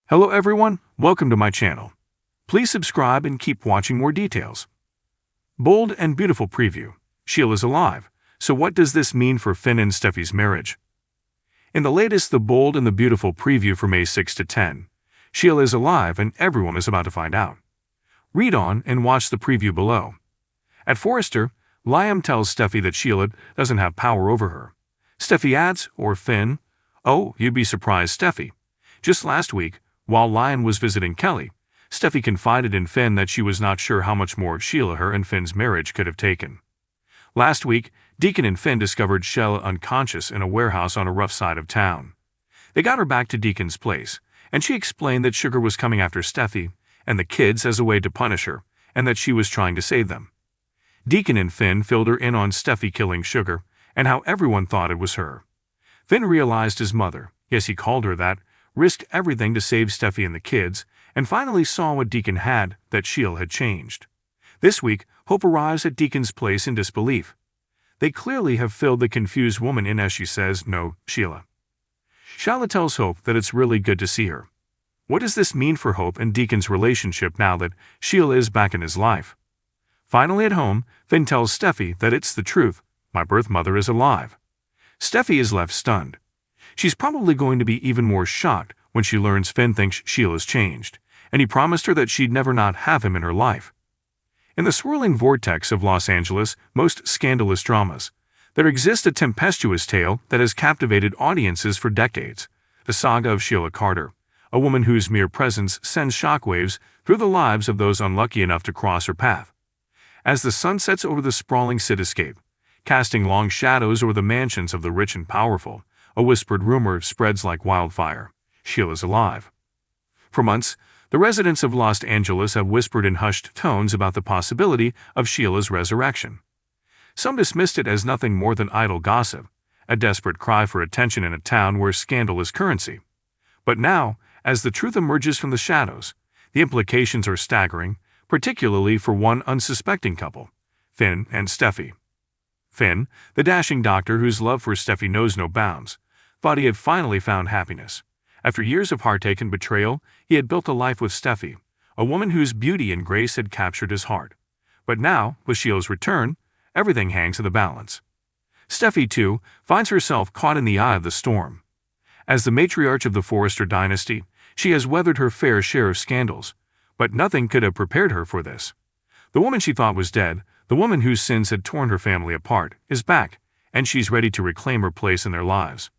Hello everyone, welcome to my channel. Please subscribe and keep watching more details. Bold and beautiful preview. Sheila's alive. So what does this mean for Finn and Steffy's marriage? In the latest The Bold and the Beautiful preview for May 6 to 10, Sheila is alive and everyone is about to find out. Read on and watch the preview below. At Forrester, Liam tells Steffy that Sheila doesn't have power over her. Steffy adds, or Finn, "Oh, you'd be surprised, Steffy. Just last week, while Liam was visiting Kelly, Steffy confided in Finn that she was not sure how much more Sheila her and Finn's marriage could have taken. Last week, Deacon and Finn discovered Sheila unconscious in a warehouse on a rough side of town. They got her back to Deacon's place, and she explained that Sugar was coming after Steffy and the kids as a way to punish her, and that she was trying to save them. Deacon and Finn filled her in on Steffy killing Sugar, and how everyone thought it was her. Finn realized his mother, yes he called her that, risked everything to save Steffy and the kids, and finally saw what Deacon had, that Sheila had changed. This week, Hope arrives at Deacon's place in disbelief. They clearly have filled the confused woman in as she says, "No, Sheila." Sheila tells Hope that it's really good to see her. What does this mean for Hope and Deacon's relationship now that Sheila is back in his life? Finally at home, Finn tells Steffy that it's the truth, my birth mother is alive. Steffy is left stunned. She's probably going to be even more shocked when she learns Finn thinks Sheila's changed, and he promised her that she'd never not have him in her life. In the swirling vortex of Los Angeles' most scandalous dramas, there exists a tempestuous tale that has captivated audiences for decades, the saga of Sheila Carter, a woman whose mere presence sends shockwaves through the lives of those unlucky enough to cross her path. As the sun sets over the sprawling cityscape, casting long shadows over the mansions of the rich and powerful, a whispered rumor spreads like wildfire. Sheila's alive. For months, the residents of Los Angeles have whispered in hushed tones about the possibility of Sheila's resurrection. Some dismissed it as nothing more than idle gossip, a desperate cry for attention in a town where scandal is currency. But now, as the truth emerges from the shadows, the implications are staggering, particularly for one unsuspecting couple, Finn and Steffy. Finn, the dashing doctor whose love for Steffy knows no bounds, thought he had finally found happiness. After years of heartache and betrayal, he had built a life with Steffy, a woman whose beauty and grace had captured his heart. But now, with Sheila's return, everything hangs in the balance. Steffy, too, finds herself caught in the eye of the storm. As the matriarch of the Forrester dynasty, she has weathered her fair share of scandals, but nothing could have prepared her for this. The woman she thought was dead, the woman whose sins had torn her family apart, is back, and she's ready to reclaim her place in their lives.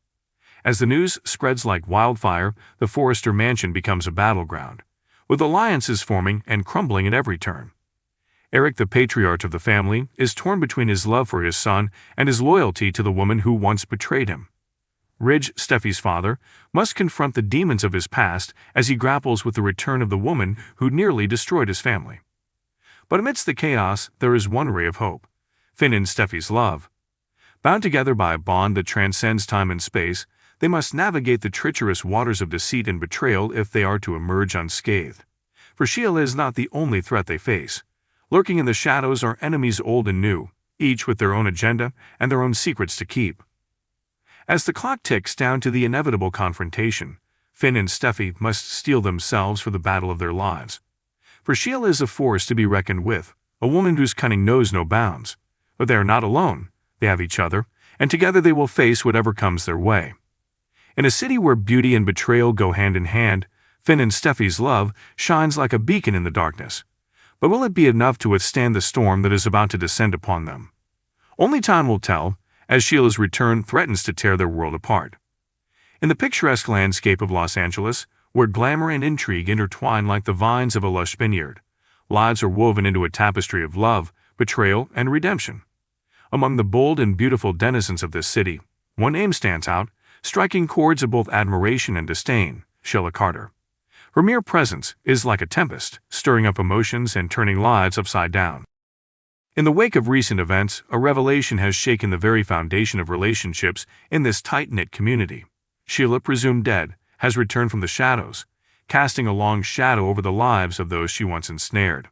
As the news spreads like wildfire, the Forrester mansion becomes a battleground, with alliances forming and crumbling at every turn. Eric, the patriarch of the family, is torn between his love for his son and his loyalty to the woman who once betrayed him. Ridge, Steffy's father, must confront the demons of his past as he grapples with the return of the woman who nearly destroyed his family. But amidst the chaos, there is one ray of hope: Finn and Steffy's love. Bound together by a bond that transcends time and space, they must navigate the treacherous waters of deceit and betrayal if they are to emerge unscathed. For Sheila is not the only threat they face. Lurking in the shadows are enemies old and new, each with their own agenda and their own secrets to keep. As the clock ticks down to the inevitable confrontation, Finn and Steffy must steel themselves for the battle of their lives. For Sheila is a force to be reckoned with, a woman whose cunning knows no bounds. But they are not alone, they have each other, and together they will face whatever comes their way. In a city where beauty and betrayal go hand in hand, Finn and Steffy's love shines like a beacon in the darkness. But will it be enough to withstand the storm that is about to descend upon them? Only time will tell, as Sheila's return threatens to tear their world apart. In the picturesque landscape of Los Angeles, where glamour and intrigue intertwine like the vines of a lush vineyard, lives are woven into a tapestry of love, betrayal, and redemption. Among the bold and beautiful denizens of this city, one name stands out, striking chords of both admiration and disdain: Sheila Carter. Her mere presence is like a tempest, stirring up emotions and turning lives upside down. In the wake of recent events, a revelation has shaken the very foundation of relationships in this tight-knit community. Sheila, presumed dead, has returned from the shadows, casting a long shadow over the lives of those she once ensnared.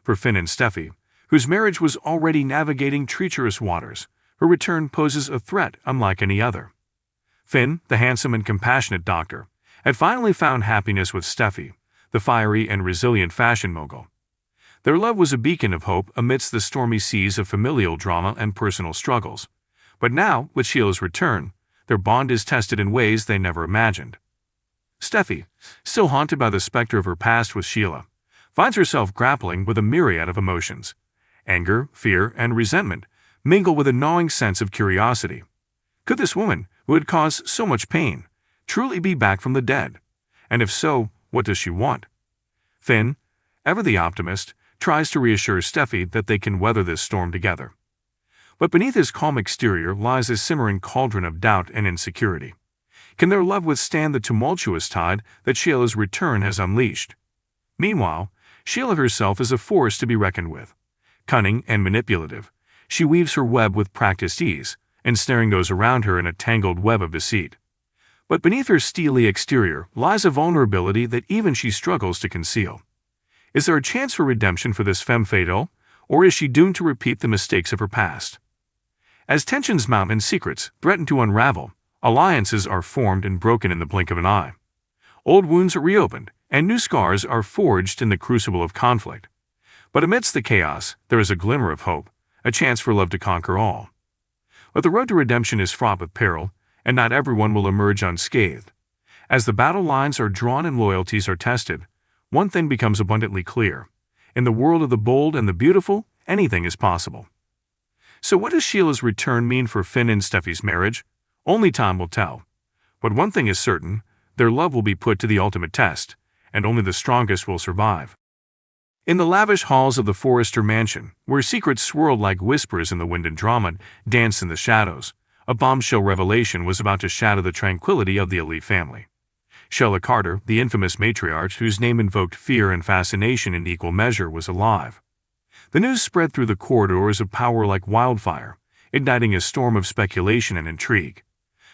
For Finn and Steffy, whose marriage was already navigating treacherous waters, her return poses a threat unlike any other. Finn, the handsome and compassionate doctor, had finally found happiness with Steffy, the fiery and resilient fashion mogul. Their love was a beacon of hope amidst the stormy seas of familial drama and personal struggles. But now, with Sheila's return, their bond is tested in ways they never imagined. Steffy, still haunted by the specter of her past with Sheila, finds herself grappling with a myriad of emotions. Anger, fear, and resentment mingle with a gnawing sense of curiosity. Could this woman, who had caused so much pain, truly be back from the dead? And if so, what does she want? Finn, ever the optimist, tries to reassure Steffy that they can weather this storm together. But beneath his calm exterior lies a simmering cauldron of doubt and insecurity. Can their love withstand the tumultuous tide that Sheila's return has unleashed? Meanwhile, Sheila herself is a force to be reckoned with. Cunning and manipulative, she weaves her web with practiced ease, ensnaring those around her in a tangled web of deceit. But beneath her steely exterior lies a vulnerability that even she struggles to conceal. Is there a chance for redemption for this femme fatale, or is she doomed to repeat the mistakes of her past? As tensions mount and secrets threaten to unravel, alliances are formed and broken in the blink of an eye. Old wounds are reopened, and new scars are forged in the crucible of conflict. But amidst the chaos, there is a glimmer of hope, a chance for love to conquer all. But the road to redemption is fraught with peril, and not everyone will emerge unscathed. As the battle lines are drawn and loyalties are tested, one thing becomes abundantly clear. In the world of the bold and the beautiful, anything is possible. So what does Sheila's return mean for Finn and Steffy's marriage? Only time will tell. But one thing is certain, their love will be put to the ultimate test, and only the strongest will survive. In the lavish halls of the Forrester mansion, where secrets swirled like whispers in the wind and drama danced in the shadows, a bombshell revelation was about to shatter the tranquility of the elite family. Sheila Carter, the infamous matriarch whose name invoked fear and fascination in equal measure, was alive. The news spread through the corridors of power like wildfire, igniting a storm of speculation and intrigue.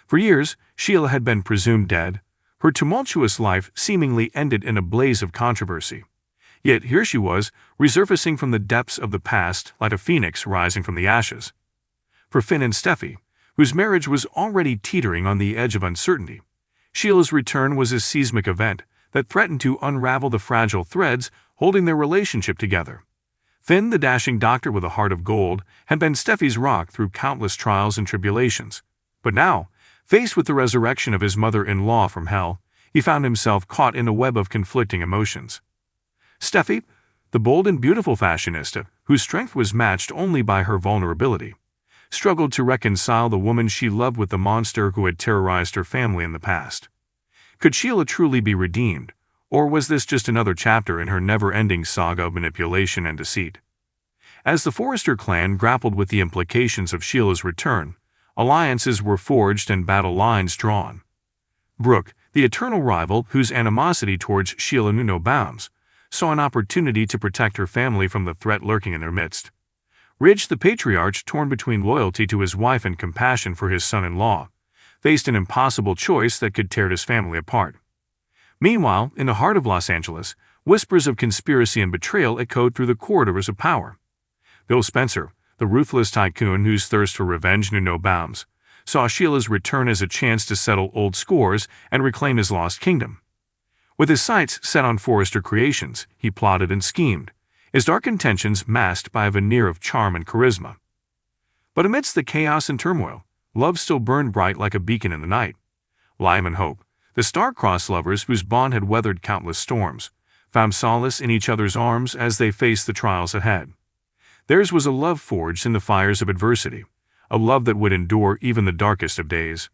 For years, Sheila had been presumed dead, her tumultuous life seemingly ended in a blaze of controversy. Yet here she was, resurfacing from the depths of the past like a phoenix rising from the ashes. For Finn and Steffy, whose marriage was already teetering on the edge of uncertainty, Sheila's return was a seismic event that threatened to unravel the fragile threads holding their relationship together. Finn, the dashing doctor with a heart of gold, had been Steffy's rock through countless trials and tribulations. But now, faced with the resurrection of his mother-in-law from hell, he found himself caught in a web of conflicting emotions. Steffy, the bold and beautiful fashionista, whose strength was matched only by her vulnerability, struggled to reconcile the woman she loved with the monster who had terrorized her family in the past. Could Sheila truly be redeemed, or was this just another chapter in her never-ending saga of manipulation and deceit? As the Forrester clan grappled with the implications of Sheila's return, alliances were forged and battle lines drawn. Brooke, the eternal rival whose animosity towards Sheila knew no bounds, saw an opportunity to protect her family from the threat lurking in their midst. Ridge, the patriarch, torn between loyalty to his wife and compassion for his son-in-law, faced an impossible choice that could tear his family apart. Meanwhile, in the heart of Los Angeles, whispers of conspiracy and betrayal echoed through the corridors of power. Bill Spencer, the ruthless tycoon whose thirst for revenge knew no bounds, saw Sheila's return as a chance to settle old scores and reclaim his lost kingdom. With his sights set on Forrester creations, he plotted and schemed, his dark intentions masked by a veneer of charm and charisma. But amidst the chaos and turmoil, love still burned bright like a beacon in the night. Lime and Hope, the star-crossed lovers whose bond had weathered countless storms, found solace in each other's arms as they faced the trials ahead. Theirs was a love forged in the fires of adversity, a love that would endure even the darkest of days.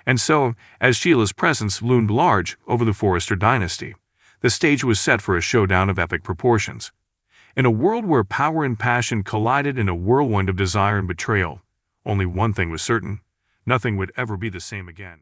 And so, as Sheila's presence loomed large over the Forrester dynasty, the stage was set for a showdown of epic proportions. In a world where power and passion collided in a whirlwind of desire and betrayal, only one thing was certain: nothing would ever be the same again.